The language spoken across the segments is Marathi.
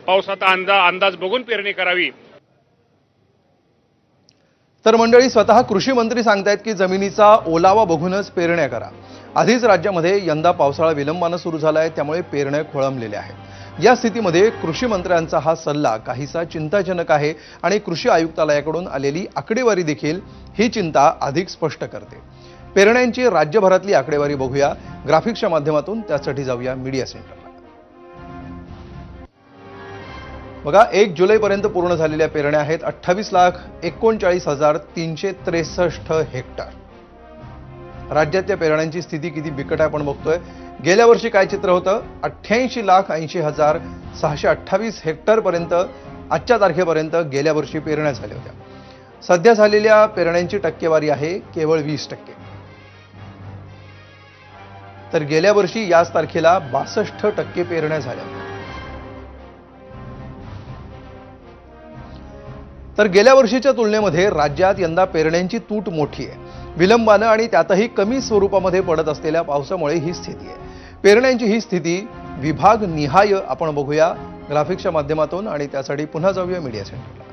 पावसाचा अंदाज बघून पेरणी करावी। तर मंडळी, स्वतः कृषी मंत्री सांगतायत की जमिनीचा ओलावा बघूनच पेरण्या करा। आधीच राज्यामध्ये यंदा पावसाळा विलंबाने सुरू झालाय, त्यामुळे पेरण्या खोळंबलेल्या आहेत। या स्थितीमध्ये कृषी मंत्र्यांचा हा सल्ला काहीसा चिंताजनक आहे आणि कृषी आयुक्तालयाकडून आलेली आकडेवारी देखील ही चिंता अधिक स्पष्ट करते। पेरण्यांची राज्यभरातली आकडेवारी बघूया ग्राफिक्सच्या माध्यमातून। त्यासाठी जाऊया मीडिया सेंटरला। बघा, 1 जुलैपर्यंत पूर्ण झालेल्या पेरण्या आहेत 28,39,363 हेक्टर। राज्यातल्या पेरण्यांची स्थिती किती बिकट आहे आपण बघतोय। गेल्या वर्षी काय चित्र होतं? 88,80,628 हेक्टर पर्यंत आजच्या तारखेपर्यंत गेल्या वर्षी पेरण्या झाल्या होत्या। सध्या झालेल्या पेरण्यांची टक्केवारी आहे केवळ 20%। तर गेल्या वर्षी याच तारखेला 62% पेरण्या झाल्या होत्या। तर गेल्या वर्षीच्या तुलनेमध्ये राज्यात यंदा पेरण्यांची तूट मोठी आहे। विलंबानं आणि त्यातही कमी स्वरूपामध्ये पडत असलेल्या पावसामुळे ही स्थिती आहे। पेरण्यांची ही स्थिती विभाग निहाय आपण बघूया ग्राफिक्सच्या माध्यमातून आणि त्यासाठी पुन्हा जाऊया मीडिया सेंटरला।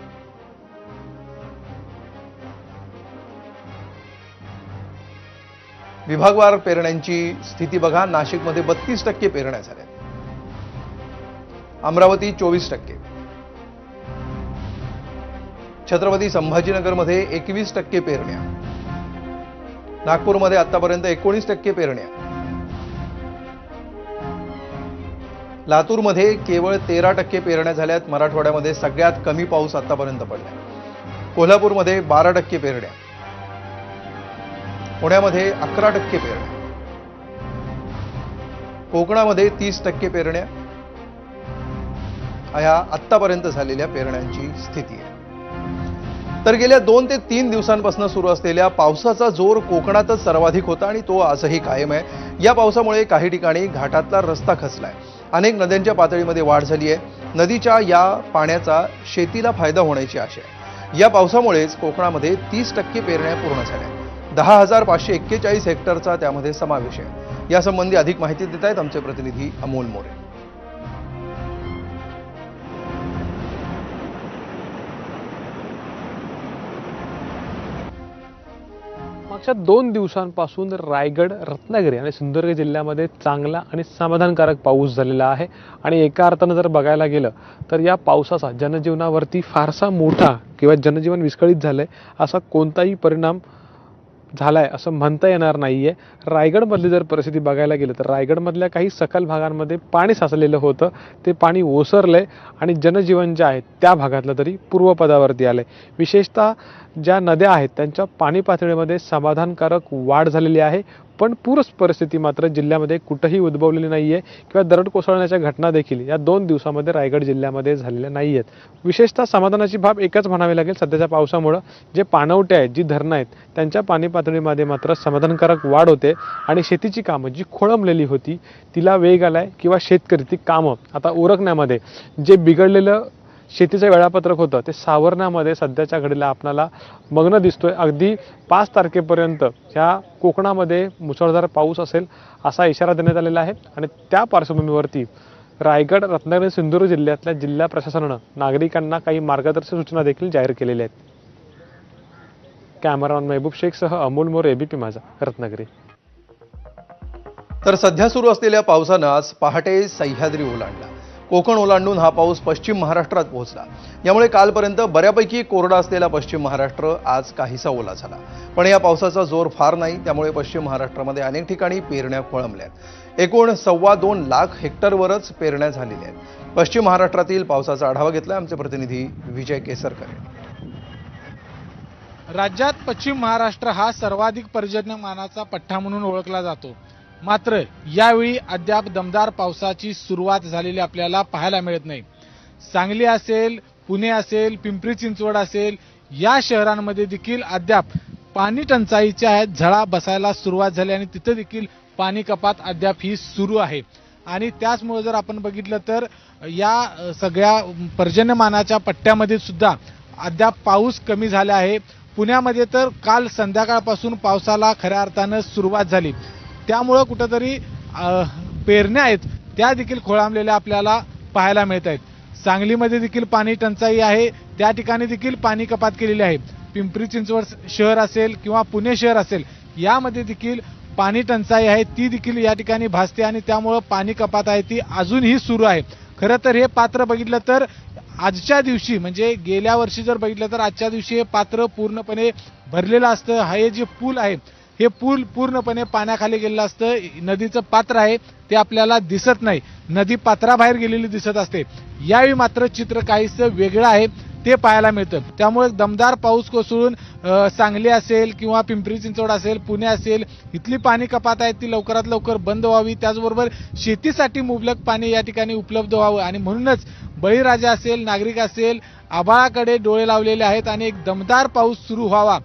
विभागवार पेरण्यांची स्थिती बघा। नाशिकमध्ये 32% पेरण्या झाल्या, अमरावती 24%, छत्रपती संभाजीनगरमध्ये 21% पेरण्या, नागपूरमध्ये आतापर्यंत 19% पेरण्या, लातूरमध्ये केवळ 13% पेरण्या झाल्यात। मराठवाड्यामध्ये सगळ्यात कमी पाऊस आतापर्यंत पडला। कोल्हापूरमध्ये 12% पेरण्या, पुण्यामध्ये 11% पेरण्या, कोकणामध्ये 30% पेरण्या। ह्या आतापर्यंत झालेल्या पेरण्यांची स्थिती आहे। तर गेल्या 2 ते 3 दिवसांपासून सुरू असलेल्या पावसाचा जोर कोकणातच सर्वाधिक होता आणि तो आजही कायम आहे। या पावसामुळे काही ठिकाणी घाटातला रस्ता खचलाय। अनेक नद्यांच्या पातळीमध्ये वाढ झाली आहे। नदीच्या या पाण्याचा शेतीला फायदा होण्याची आशा आहे। या पावसामुळेच कोकणामध्ये 30% पेरण्या पूर्ण झाल्या। 10,541 हेक्टरचा त्यामध्ये समावेश आहे। यासंबंधी अधिक माहिती देत आहेत आमचे प्रतिनिधी अमोल मोरे। मागच्या 2 दिवसांपासून रायगड, रत्नागिरी आणि सिंधुदुर्ग जिल्ह्यामध्ये चांगला आणि समाधानकारक पाऊस झालेला आहे आणि एका अर्थानं जर बघायला गेलं तर या पावसाचा जनजीवनावरती फारसा मोठा किंवा जनजीवन विस्कळीत झालंय असा कोणताही परिणाम झालाय असं म्हणता येणार नाहीये। रायगडमधली जर परिस्थिती बघायला गेलं तर रायगडमधल्या काही सखल भागांमध्ये पाणी साचलेलं होतं, ते पाणी ओसरलंय आणि जनजीवन जे आहे त्या भागातलं तरी पूर्वपदावरती आलंय। विशेषतः ज्या नद्या आहेत त्यांच्या पाणी पातळीमध्ये समाधानकारक वाढ झालेली आहे, पण पूर परिस्थिती मात्र जिल्ह्यामध्ये कुठेही उद्भवलेली नाहीये किंवा दरड कोसळण्याच्या घटना देखील या 2 दिवसांमध्ये रायगड जिल्ह्यामध्ये झालेल्या नाहीयेत। विशेषतः समाधानाची बाब एकच म्हणावी लागेल, सध्याच्या पावसामुळे जे पाणवटे आहेत, जी धरणं आहेत त्यांच्या पाणी पातळीमध्ये मात्र समाधानकारक वाढ होते आणि शेतीची कामं जी खोळंबलेली होती तिला वेग आलाय किंवा शेतकरी ती कामं आता उरकण्यामध्ये जे बिघडलेलं शेतीचं वेळापत्रक होतं ते सावरण्यामध्ये सध्याच्या घडीला आपल्याला मग्न दिसतोय। अगदी 5 तारखेपर्यंत ह्या कोकणामध्ये मुसळधार पाऊस असेल असा इशारा देण्यात आलेला आहे आणि त्या पार्श्वभूमीवरती रायगड, रत्नागिरी, सिंधुदुर्ग जिल्ह्यातल्या जिल्हा प्रशासनानं नागरिकांना काही मार्गदर्शक सूचना देखील जाहीर केलेल्या आहेत। कॅमेरामॅन महबूब शेखसह अमोल मोरे, एबीपी माझा, रत्नागिरी। तर सध्या सुरू असलेल्या पावसानं आज पहाटे सह्याद्री ओलांडला। कोकण ओलांडून हा पाऊस पश्चिम महाराष्ट्रात पोहोचला। यामुळे कालपर्यंत बऱ्यापैकी कोरडा असलेला पश्चिम महाराष्ट्र आज काहीसा ओला झाला। पण या पावसाचा जोर फार नाही, त्यामुळे पश्चिम महाराष्ट्रामध्ये अनेक ठिकाणी पेरण्या खोळंबल्यात। एकूण 2.25 लाख हेक्टरवरच पेरण्या झालेल्या आहेत। पश्चिम महाराष्ट्रातील पावसाचा आढावा घेतला आमचे प्रतिनिधी विजय केसरकर। राज्यात पश्चिम महाराष्ट्र हा सर्वाधिक पर्जन्यमानाचा पट्टा म्हणून ओळखला जातो, मात्र यावेळी अद्याप दमदार पावसाची सुरुवात झालेली आपल्याला पाहायला मिळत नाही। सांगली असेल, पुणे असेल, पिंपरी चिंचवड असेल या शहरांमध्ये देखील अद्याप पाणी टंचाईच्या झळा बसायला सुरुवात झाली आणि तिथे देखील पाणी कपात अद्याप ही सुरू आहे। आणि त्याचमुळे जर आपण बघितलं तर या सगळ्या पर्जन्यमानाच्या पट्ट्यामध्ये सुद्धा अद्याप पाऊस कमी झाला आहे। पुण्यामध्ये तर काल संध्याकाळपासून पावसाला खऱ्या अर्थानं सुरुवात झाली, त्यामुळे कुठेतरी पेरण्या आहेत त्या देखील खोळंबलेल्या आपल्याला पाहायला मिळत आहेत। सांगलीमध्ये देखील पाणी टंचाई आहे, त्या ठिकाणी देखील पाणी कपात केलेली आहे. पिंपरी चिंचवड शहर असेल किंवा पुणे शहर असेल, यामध्ये देखील पाणी टंचाई आहे, ती देखील या ठिकाणी भासते आणि त्यामुळं पाणी कपात आहे ती अजूनही सुरू आहे. खरं तर हे पात्र बघितलं तर आजच्या दिवशी म्हणजे गेल्या वर्षी जर बघितलं तर आजच्या दिवशी हे पात्र पूर्णपणे भरलेलं असतं. हे जे पूल आहे हे पूल पूर्णपणे पाण्याखाली गेलेलं असतं. नदीचं पात्र आहे ते आपल्याला दिसत नाही, नदी पात्राबाहेर गेलेली दिसत असते. यावेळी मात्र चित्र काहीसं वेगळं आहे ते पाहायला मिळतं. त्यामुळे दमदार पाऊस कोसळून सांगली असेल किंवा पिंपरी चिंचवड असेल, पुणे असेल, इथली पाणी कपात आहे ती लवकरात लवकर बंद व्हावी. त्याचबरोबर शेतीसाठी मुबलक पाणी या ठिकाणी उपलब्ध व्हावं आणि म्हणूनच बळीराजा असेल, नागरिक असेल, आभाळाकडे डोळे लावलेले आहेत आणि एक दमदार पाऊस सुरू व्हावा